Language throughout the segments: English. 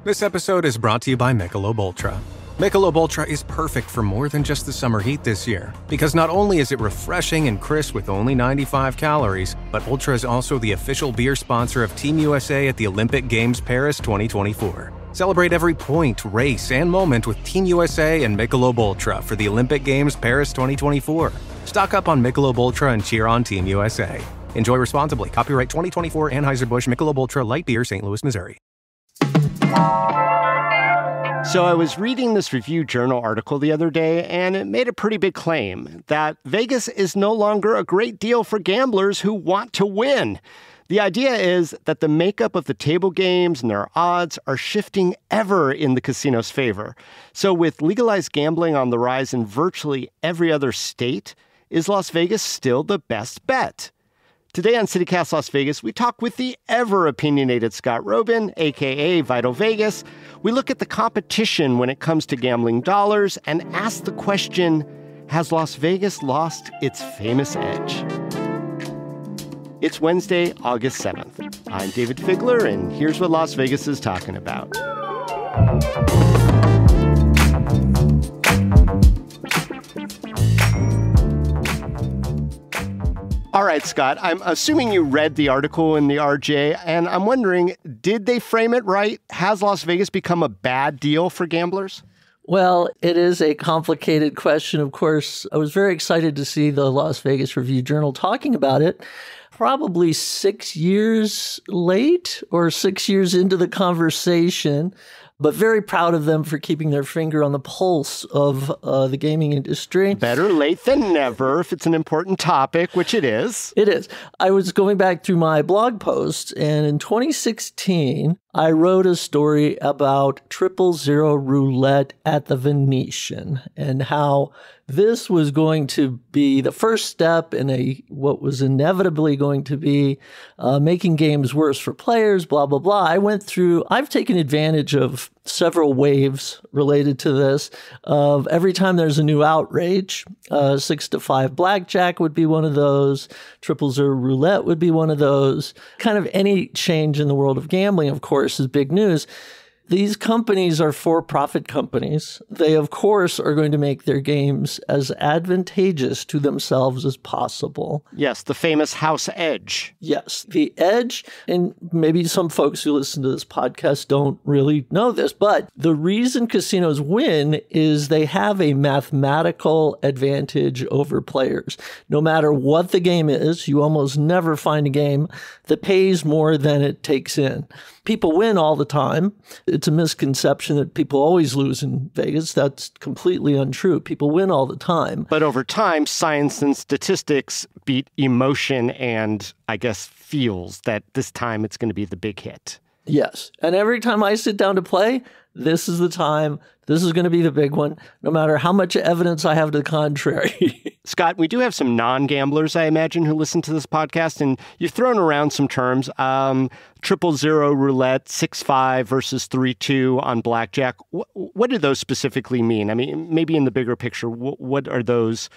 This episode is brought to you by Michelob Ultra. Michelob Ultra is perfect for more than just the summer heat this year, because not only is it refreshing and crisp with only 95 calories, but Ultra is also the official beer sponsor of Team USA at the Olympic Games Paris 2024. Celebrate every point, race, and moment with Team USA and Michelob Ultra for the Olympic Games Paris 2024. Stock up on Michelob Ultra and cheer on Team USA. Enjoy responsibly. Copyright 2024 Anheuser-Busch Michelob Ultra Light Beer, St. Louis, Missouri. So I was reading this Review Journal article the other day, and it made a pretty big claim that Vegas is no longer a great deal for gamblers who want to win. The idea is that the makeup of the table games and their odds are shifting ever in the casino's favor. So with legalized gambling on the rise in virtually every other state, is Las Vegas still the best bet? Today on CityCast Las Vegas, we talk with the ever-opinionated Scott Robin, a.k.a. Vital Vegas. We look at the competition when it comes to gambling dollars and ask the question, has Las Vegas lost its famous edge? It's Wednesday, August 7th. I'm David Figler, and here's what Las Vegas is talking about. All right, Scott, I'm assuming you read the article in the RJ, and I'm wondering, did they frame it right? Has Las Vegas become a bad deal for gamblers? Well, it is a complicated question, of course. I was very excited to see the Las Vegas Review Journal talking about it. Probably 6 years late or 6 years into the conversation, but very proud of them for keeping their finger on the pulse of the gaming industry. Better late than never if it's an important topic, which it is. It is. I was going back through my blog posts, and in 2016, I wrote a story about 000 roulette at the Venetian and how this was going to be the first step in what was inevitably going to be making games worse for players, blah, blah, blah. I've taken advantage of several waves related to this. Of every time there's a new outrage, 6 to 5 blackjack would be one of those, 000 roulette would be one of those. Kind of any change in the world of gambling, of course, is big news. These companies are for-profit companies. They, of course, are going to make their games as advantageous to themselves as possible. Yes, the famous house edge. Yes, the edge, and maybe some folks who listen to this podcast don't really know this, but the reason casinos win is they have a mathematical advantage over players. No matter what the game is, you almost never find a game that pays more than it takes in. People win all the time. It's a misconception that people always lose in Vegas. That's completely untrue. People win all the time. But over time, science and statistics beat emotion and, I guess, feels that this time it's going to be the big hit. Yes. And every time I sit down to play, this is the time. This is going to be the big one, no matter how much evidence I have to the contrary. Scott, we do have some non-gamblers, I imagine, who listen to this podcast, and you've thrown around some terms. 000 roulette, 6-5 versus 3-2 on blackjack. What do those specifically mean? I mean, maybe in the bigger picture, what are those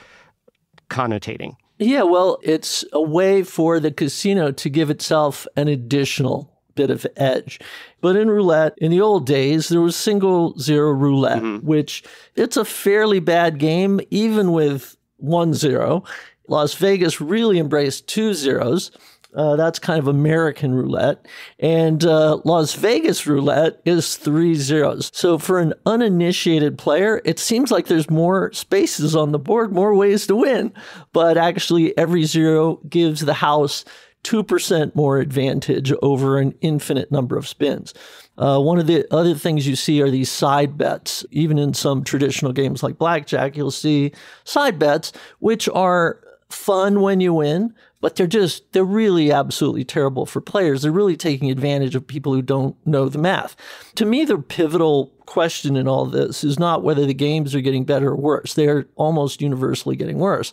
connotating? Yeah, well, it's a way for the casino to give itself an additional bit of edge. But in roulette, in the old days, there was 0 roulette, which it's a fairly bad game, even with 1-0. Las Vegas really embraced 2 zeros. That's kind of American roulette. And Las Vegas roulette is 3 zeros. So for an uninitiated player, it seems like there's more spaces on the board, more ways to win. But actually, every zero gives the house 2% more advantage over an infinite number of spins. One of the other things you see are these side bets. Even in some traditional games like blackjack, you'll see side bets, which are fun when you win, but they're really absolutely terrible for players. They're really taking advantage of people who don't know the math. To me, the pivotal question in all this is not whether the games are getting better or worse. They're almost universally getting worse.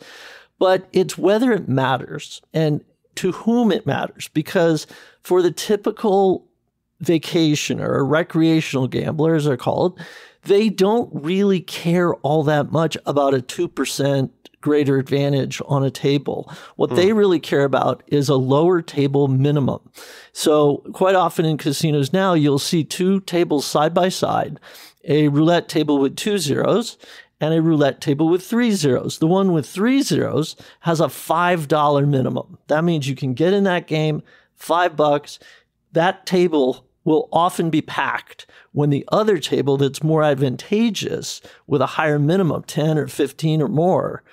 But it's whether it matters and to whom it matters. Because for the typical vacationer or recreational gambler, as they're called, they don't really care all that much about a 2% greater advantage on a table. What they really care about is a lower table minimum. So quite often in casinos now, you'll see two tables side by side, a roulette table with 2 zeros and a roulette table with 3 zeros. The one with 3 zeros has a $5 minimum. That means you can get in that game, $5. That table will often be packed when the other table that's more advantageous with a higher minimum, 10 or 15 or more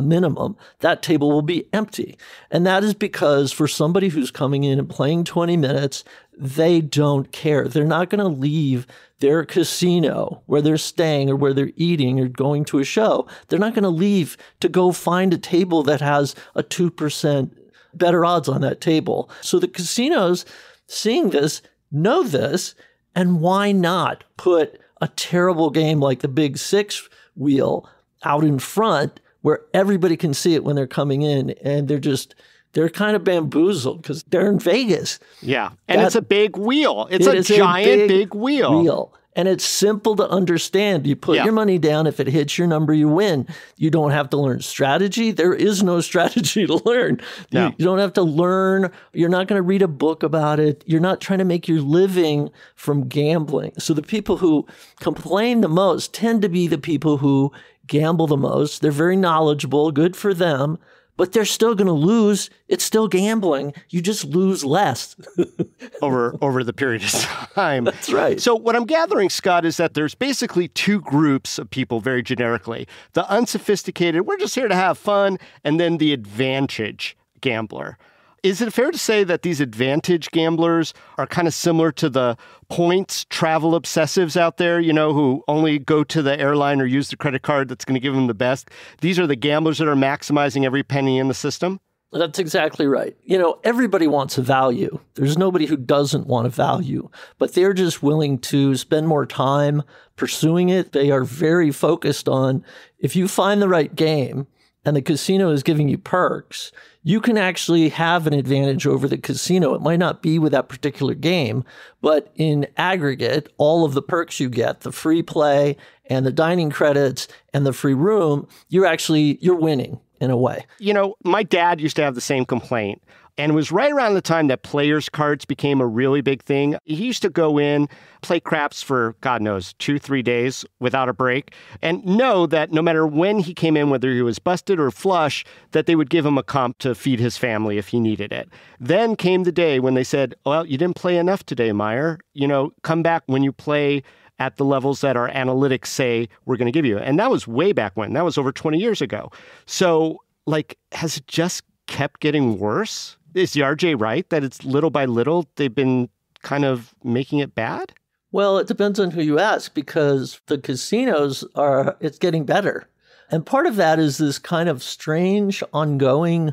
minimum, that table will be empty. And that is because for somebody who's coming in and playing 20 minutes, they don't care. They're not going to leave their casino where they're staying or where they're eating or going to a show. They're not going to leave to go find a table that has a 2% better odds on that table. So the casinos, seeing this, know this, and why not put a terrible game like the Big Six wheel out in front where everybody can see it when they're coming in, and they're kind of bamboozled because they're in Vegas. Yeah, and it's a big wheel. It's a giant big wheel. And it's simple to understand. You put your money down. If it hits your number, you win. You don't have to learn strategy. There is no strategy to learn. No. You don't have to learn. You're not going to read a book about it. You're not trying to make your living from gambling. So the people who complain the most tend to be the people who gamble the most. They're very knowledgeable. Good for them. But they're still going to lose. It's still gambling. You just lose less. over the period of time. That's right. So what I'm gathering, Scott, is that there's basically two groups of people very generically. The unsophisticated, we're just here to have fun, and then the advantage gambler. Is it fair to say that these advantage gamblers are kind of similar to the points travel obsessives out there, who only go to the airline or use the credit card that's going to give them the best? These are the gamblers that are maximizing every penny in the system? That's exactly right. Everybody wants a value. There's nobody who doesn't want a value, but they're just willing to spend more time pursuing it. They are very focused on, if you find the right game and the casino is giving you perks, you can actually have an advantage over the casino. It might not be with that particular game, but in aggregate, all of the perks you get, the free play and the dining credits and the free room, you're winning in a way. My dad used to have the same complaint. And it was right around the time that players' cards became a really big thing. He used to go in, play craps for, God knows, 2-3 days without a break, and know that no matter when he came in, whether he was busted or flush, that they would give him a comp to feed his family if he needed it. Then came the day when they said, well, you didn't play enough today, Meyer. Come back when you play at the levels that our analytics say we're going to give you. And that was way back when. That was over 20 years ago. So, has it just kept getting worse? Is the RJ right that it's little by little they've been kind of making it bad? Well, it depends on who you ask, because the casinos it's getting better. And part of that is this kind of strange ongoing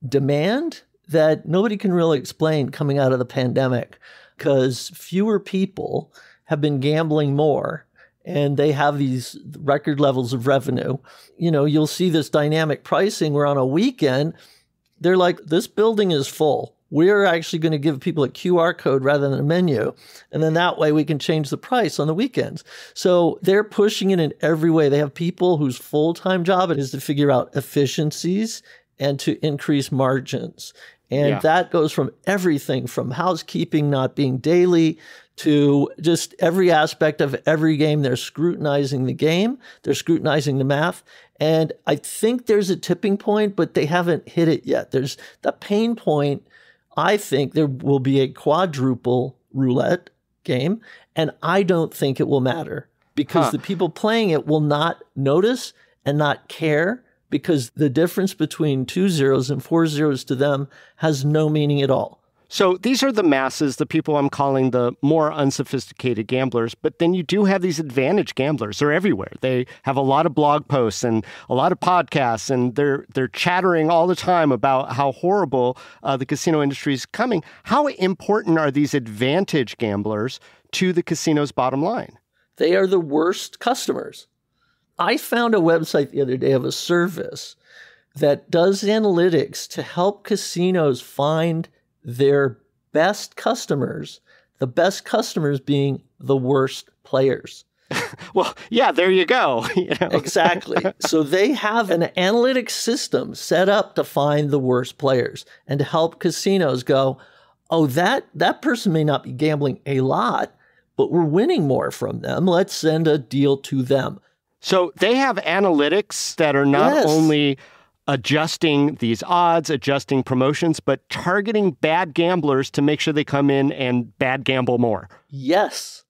demand that nobody can really explain coming out of the pandemic, because fewer people have been gambling more and they have these record levels of revenue. You'll see this dynamic pricing where on a weekend, they're like, this building is full. We're actually going to give people a QR code rather than a menu. And then that way we can change the price on the weekends. So they're pushing it in every way. They have people whose full-time job it is to figure out efficiencies and to increase margins. And that goes from everything from housekeeping not being daily to just every aspect of every game. They're scrutinizing the game. They're scrutinizing the math. And I think there's a tipping point, but they haven't hit it yet. There's the pain point. I think there will be a quadruple roulette game, and I don't think it will matter because the people playing it will not notice and not care, because the difference between 2 zeros and 4 zeros to them has no meaning at all. So these are the masses, the people I'm calling the more unsophisticated gamblers. But then you do have these advantage gamblers. They're everywhere. They have a lot of blog posts and a lot of podcasts, and they're chattering all the time about how horrible the casino industry is coming. How important are these advantage gamblers to the casino's bottom line? They are the worst customers. I found a website the other day of a service that does analytics to help casinos find their best customers, the best customers being the worst players. Well, yeah, there you go. Exactly. So they have an analytics system set up to find the worst players and to help casinos go, oh, that person may not be gambling a lot, but we're winning more from them. Let's send a deal to them. So they have analytics that are not only adjusting these odds, adjusting promotions, but targeting bad gamblers to make sure they come in and bad gamble more. Yes.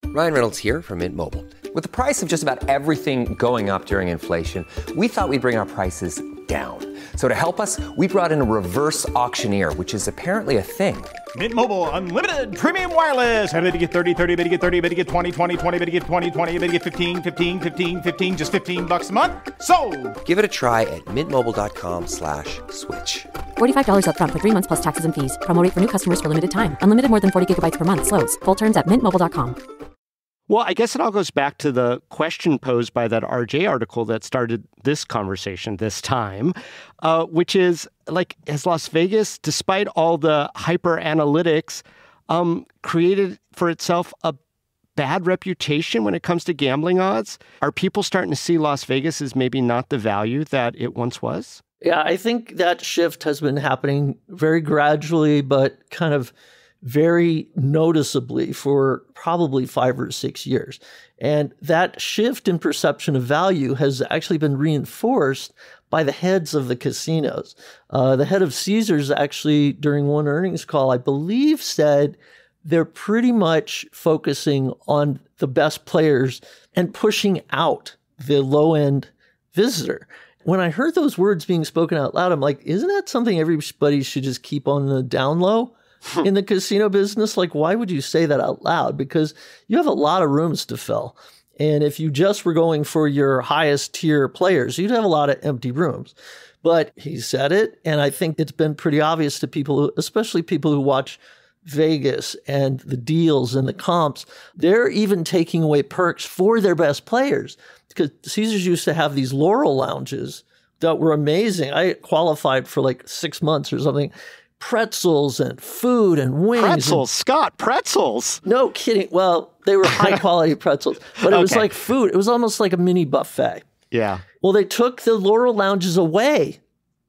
Ryan Reynolds here from Mint Mobile. With the price of just about everything going up during inflation, we thought we'd bring our prices down. So to help us, we brought in a reverse auctioneer, which is apparently a thing. Mint Mobile Unlimited Premium Wireless. How to get 30, 30, bit to get 30, bit to get 20, 20, 20, bit to get 20, 20, bit to get 15, 15, 15, 15, just $15 a month? Sold! Give it a try at mintmobile.com/switch. $45 up front for 3 months plus taxes and fees. Promo rate for new customers for limited time. Unlimited more than 40 gigabytes per month. Slows full terms at mintmobile.com. Well, I guess it all goes back to the question posed by that RJ article that started this conversation this time, which is, like, has Las Vegas, despite all the hyper analytics, created for itself a bad reputation when it comes to gambling odds? Are people starting to see Las Vegas as maybe not the value that it once was? Yeah, I think that shift has been happening very gradually, but kind of very noticeably for probably 5 or 6 years. And that shift in perception of value has actually been reinforced by the heads of the casinos. The head of Caesars actually, during one earnings call, I believe, said they're pretty much focusing on the best players and pushing out the low-end visitor. When I heard those words being spoken out loud, I'm like, isn't that something everybody should just keep on the down low? In the casino business? Like, why would you say that out loud? Because you have a lot of rooms to fill. And if you just were going for your highest tier players, you'd have a lot of empty rooms. But he said it, and I think it's been pretty obvious to people, especially people who watch Vegas and the deals and the comps. They're even taking away perks for their best players, because Caesars used to have these Laurel lounges that were amazing. I qualified for like 6 months or something. Pretzels and food and wings. Pretzels, Scott, pretzels. No kidding. Well, they were high quality pretzels, but it was like food. It was almost like a mini buffet. Yeah. Well, they took the Laurel lounges away.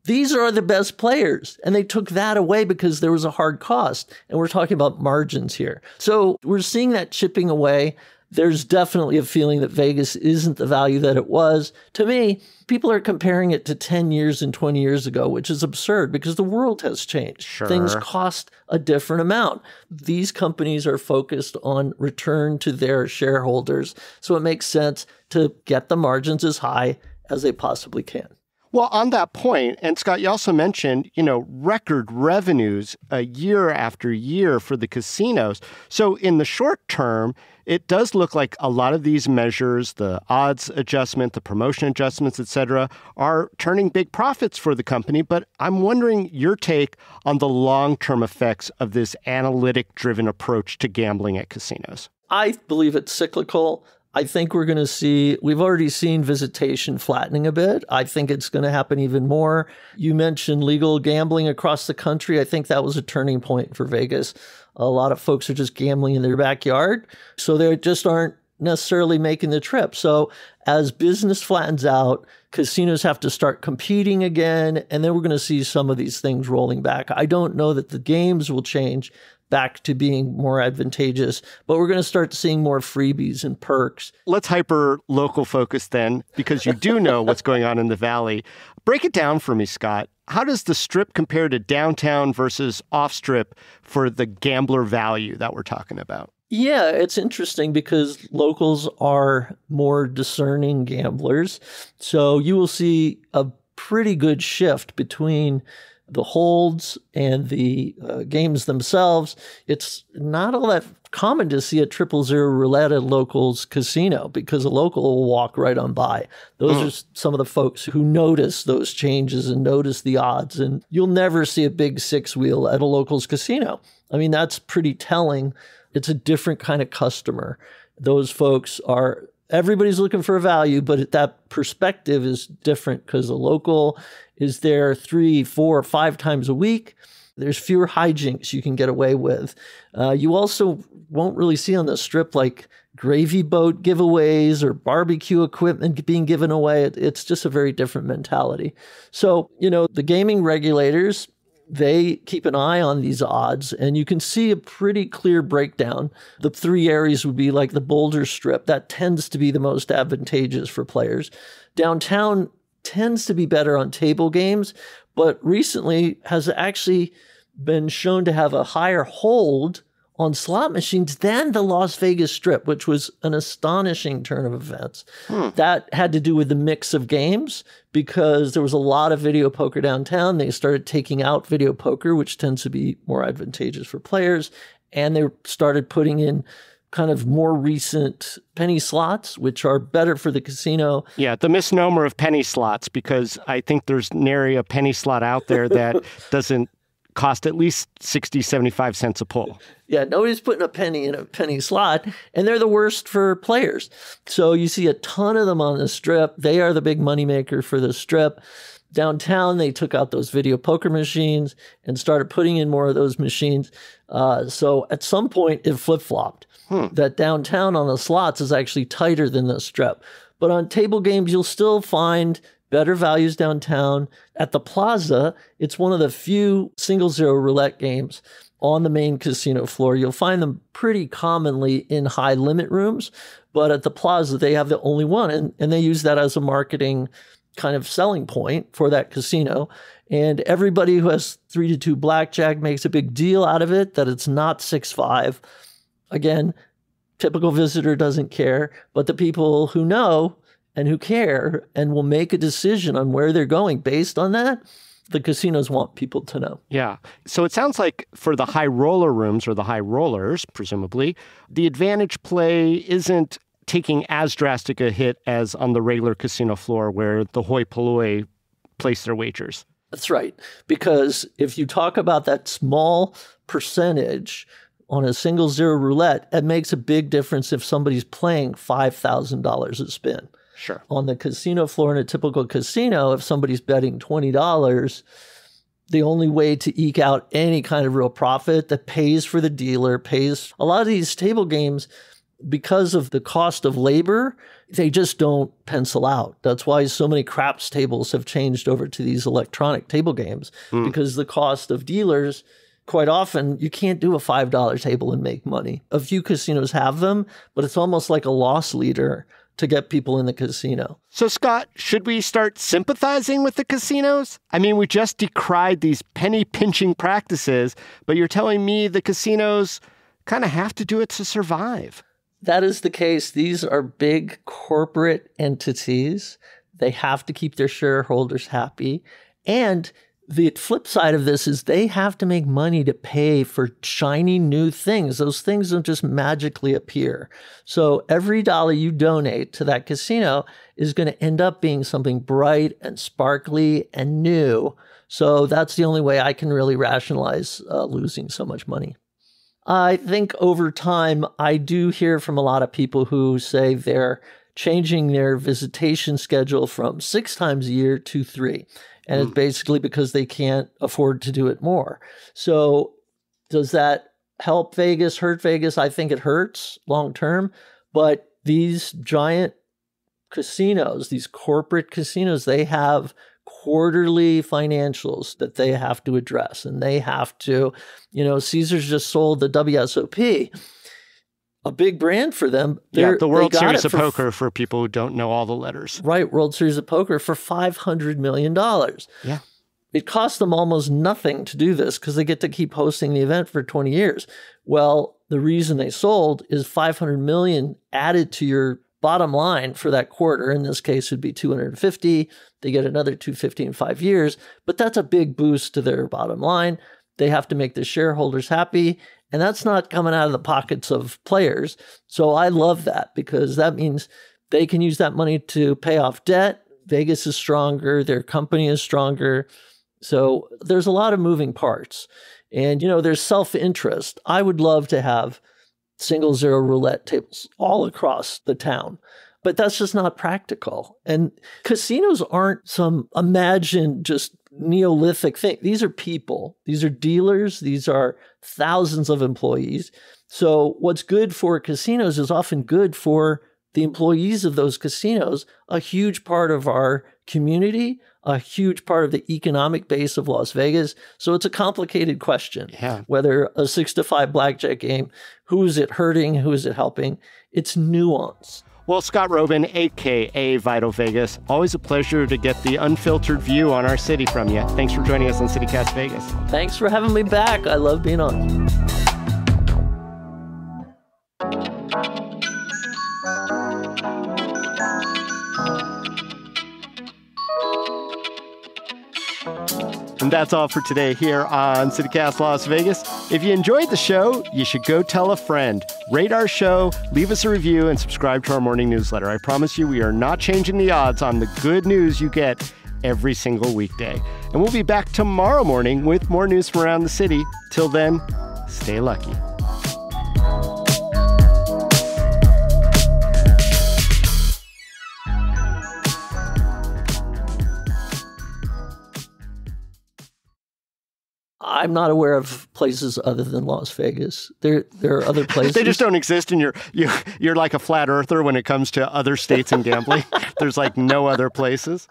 These are the best players. And they took that away because there was a hard cost. And we're talking about margins here. So we're seeing that chipping away. There's definitely a feeling that Vegas isn't the value that it was. To me, people are comparing it to 10 years and 20 years ago, which is absurd because the world has changed. Sure. Things cost a different amount. These companies are focused on return to their shareholders. So it makes sense to get the margins as high as they possibly can. Well, on that point, and Scott, you also mentioned, record revenues year after year for the casinos. So in the short term, it does look like a lot of these measures, the odds adjustment, the promotion adjustments, et cetera, are turning big profits for the company. But I'm wondering your take on the long-term effects of this analytic-driven approach to gambling at casinos. I believe it's cyclical. I think we're going to see, we've already seen visitation flattening a bit. I think it's going to happen even more. You mentioned legal gambling across the country. I think that was a turning point for Vegas. A lot of folks are just gambling in their backyard, so they just aren't necessarily making the trip. So as business flattens out, casinos have to start competing again, and then we're going to see some of these things rolling back. I don't know that the games will change back to being more advantageous, but we're going to start seeing more freebies and perks. Let's hyper local focus then, because you do know what's going on in the Valley. Break it down for me, Scott. How does the Strip compare to downtown versus off-Strip for the gambler value that we're talking about? Yeah, it's interesting because locals are more discerning gamblers. So you will see a pretty good shift between the holds and the games themselves. It's not all that common to see a 000 roulette at a local's casino because a local will walk right on by. Those are some of the folks who notice those changes and notice the odds. And you'll never see a big 6-wheel at a local's casino. I mean, that's pretty telling. It's a different kind of customer. Those folks are, everybody's looking for a value, but that perspective is different because a local is there 3, 4, 5 times a week. There's fewer hijinks you can get away with. You also won't really see on the Strip like gravy boat giveaways or barbecue equipment being given away. It's just a very different mentality. So, the gaming regulators, they keep an eye on these odds, and you can see a pretty clear breakdown. The three areas would be like the Boulder Strip. That tends to be the most advantageous for players. Downtown tends to be better on table games, but recently has actually been shown to have a higher hold on slot machines than the Las Vegas Strip, which was an astonishing turn of events. That had to do with the mix of games because there was a lot of video poker downtown. They started taking out video poker, which tends to be more advantageous for players, and they started putting in kind of more recent penny slots, which are better for the casino. Yeah, the misnomer of penny slots, because I think there's nary a penny slot out there that doesn't cost at least 60, 75 cents a pull. Yeah, nobody's putting a penny in a penny slot, and they're the worst for players. So you see a ton of them on the Strip. They are the big moneymaker for the Strip. Downtown, they took out those video poker machines and started putting in more of those machines. So at some point, it flip-flopped. That downtown on the slots is actually tighter than the Strip. But on table games, you'll still find better values downtown. At the Plaza, it's one of the few single zero roulette games on the main casino floor. You'll find them pretty commonly in high limit rooms, but at the Plaza, they have the only one, and they use that as a marketing kind of selling point for that casino. And everybody who has 3-2 blackjack makes a big deal out of it, that it's not 6-5. Again, typical visitor doesn't care, but the people who know and who care and will make a decision on where they're going based on that, the casinos want people to know. Yeah. So it sounds like for the high roller rooms, or the high rollers, presumably, the advantage play isn't taking as drastic a hit as on the regular casino floor where the hoi polloi place their wagers. That's right. Because if you talk about that small percentage on a single zero roulette, it makes a big difference if somebody's playing $5,000 a spin. Sure. On the casino floor in a typical casino, if somebody's betting $20, the only way to eke out any kind of real profit that pays for the dealer, pays a lot of these table games, because of the cost of labor, they just don't pencil out. That's why so many craps tables have changed over to these electronic table games, because the cost of dealers, quite often, you can't do a $5 table and make money. A few casinos have them, but it's almost like a loss leader to get people in the casino. So, Scott, should we start sympathizing with the casinos? I mean, we just decried these penny-pinching practices, but you're telling me the casinos kind of have to do it to survive. That is the case. These are big corporate entities. They have to keep their shareholders happy. And the flip side of this is they have to make money to pay for shiny new things. Those things don't just magically appear. So every dollar you donate to that casino is going to end up being something bright and sparkly and new. So that's the only way I can really rationalize losing so much money. I think over time, I do hear from a lot of people who say they're changing their visitation schedule from 6 times a year to 3. And it's basically because they can't afford to do it more. So does that help Vegas, hurt Vegas? I think it hurts long term. But these giant casinos, these corporate casinos, they have quarterly financials that they have to address. And they have to, Caesars just sold the WSOP, a big brand for them. The World Series of Poker for people who don't know all the letters. Right, World Series of Poker for $500 million. Yeah. It costs them almost nothing to do this because they get to keep hosting the event for 20 years. Well, the reason they sold is $500 million added to your bottom line for that quarter. In this case, it would be $250. They get another $250 in 5 years, but that's a big boost to their bottom line. They have to make the shareholders happy. And that's not coming out of the pockets of players. So I love that because that means they can use that money to pay off debt. Vegas is stronger. Their company is stronger. So there's a lot of moving parts. And, there's self-interest. I would love to have single zero roulette tables all across the town. But that's just not practical. And casinos aren't some imagined just Neolithic thing. These are people. These are dealers. These are thousands of employees. So what's good for casinos is often good for the employees of those casinos, a huge part of our community, a huge part of the economic base of Las Vegas. So it's a complicated question. Whether a 6-5 blackjack game, who is it hurting? Who is it helping? It's nuance. Well, Scott Roeben, a.k.a. Vital Vegas, always a pleasure to get the unfiltered view on our city from you. Thanks for joining us on CityCast Vegas. Thanks for having me back. I love being on. And that's all for today here on CityCast Las Vegas. If you enjoyed the show, you should go tell a friend. Rate our show, leave us a review, and subscribe to our morning newsletter. I promise you we are not changing the odds on the good news you get every single weekday. And we'll be back tomorrow morning with more news from around the city. Till then, stay lucky. I'm not aware of places other than Las Vegas. There are other places. They just don't exist, and you're like a flat earther when it comes to other states and gambling. There's like no other places.